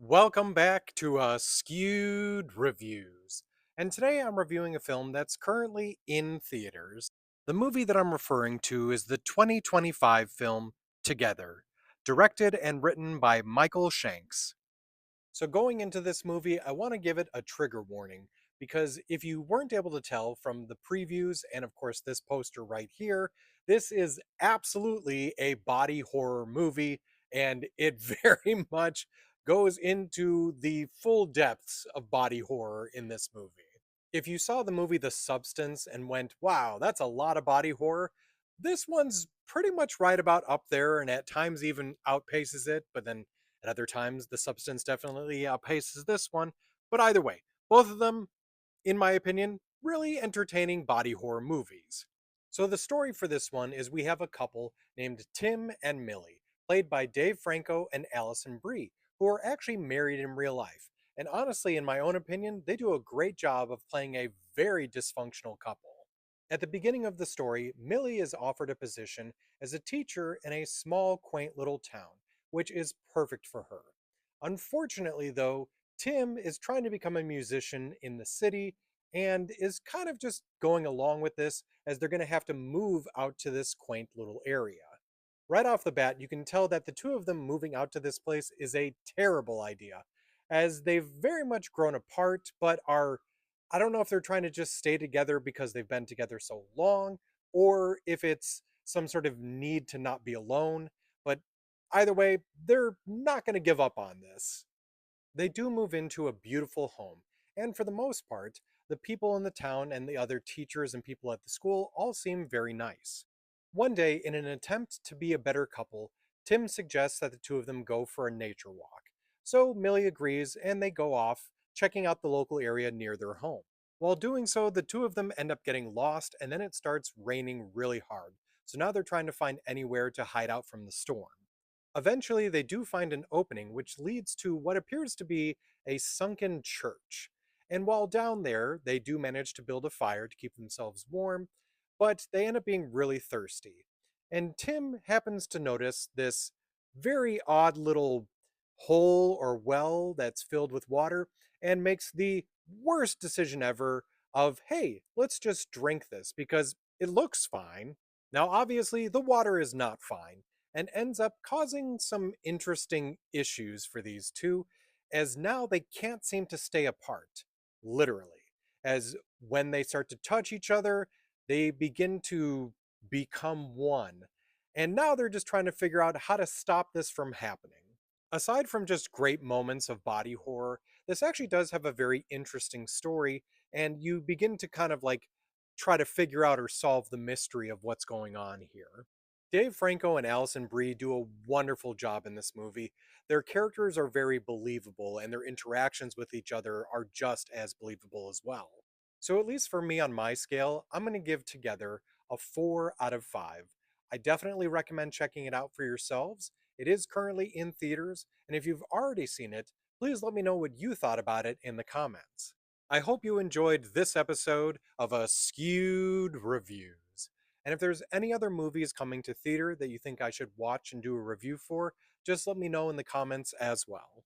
Welcome back to Skewed Reviews. And today I'm reviewing a film that's currently in theaters. The movie that I'm referring to is the 2025 film Together, directed and written by Michael Shanks. So, going into this movie, I want to give it a trigger warning because if you weren't able to tell from the previews and, of course, this poster right here, this is absolutely a body horror movie and it very much goes into the full depths of body horror in this movie. If you saw the movie The Substance and went, wow, that's a lot of body horror, this one's pretty much right about up there and at times even outpaces it, but then at other times, The Substance definitely outpaces this one. But either way, both of them, in my opinion, really entertaining body horror movies. So the story for this one is we have a couple named Tim and Millie, played by Dave Franco and Allison Brie, who are actually married in real life. And honestly, in my own opinion, they do a great job of playing a very dysfunctional couple. At the beginning of the story, Millie is offered a position as a teacher in a small, quaint little town, which is perfect for her. Unfortunately, though, Tim is trying to become a musician in the city and is kind of just going along with this as they're going to have to move out to this quaint little area. Right off the bat, you can tell that the two of them moving out to this place is a terrible idea, as they've very much grown apart, but are, I don't know if they're trying to just stay together because they've been together so long, or if it's some sort of need to not be alone. But either way, they're not going to give up on this. They do move into a beautiful home, and for the most part, the people in the town and the other teachers and people at the school all seem very nice. One day, in an attempt to be a better couple, Tim suggests that the two of them go for a nature walk. So Millie agrees, and they go off, checking out the local area near their home. While doing so, the two of them end up getting lost, and then it starts raining really hard. So now they're trying to find anywhere to hide out from the storm. Eventually, they do find an opening which leads to what appears to be a sunken church. And while down there, they do manage to build a fire to keep themselves warm, but they end up being really thirsty. And Tim happens to notice this very odd little hole or well that's filled with water and makes the worst decision ever of, hey, let's just drink this because it looks fine. Now, obviously, the water is not fine and ends up causing some interesting issues for these two, as now they can't seem to stay apart, literally. As when they start to touch each other, they begin to become one. And now they're just trying to figure out how to stop this from happening. Aside from just great moments of body horror, this actually does have a very interesting story, and you begin to kind of like try to figure out or solve the mystery of what's going on here. Dave Franco and Allison Brie do a wonderful job in this movie. Their characters are very believable, and their interactions with each other are just as believable as well. So, at least for me on my scale, I'm going to give Together a 4 out of 5. I definitely recommend checking it out for yourselves. It is currently in theaters, and if you've already seen it, please let me know what you thought about it in the comments. I hope you enjoyed this episode of Skewed Reviews. And if there's any other movies coming to theater that you think I should watch and do a review for, just let me know in the comments as well.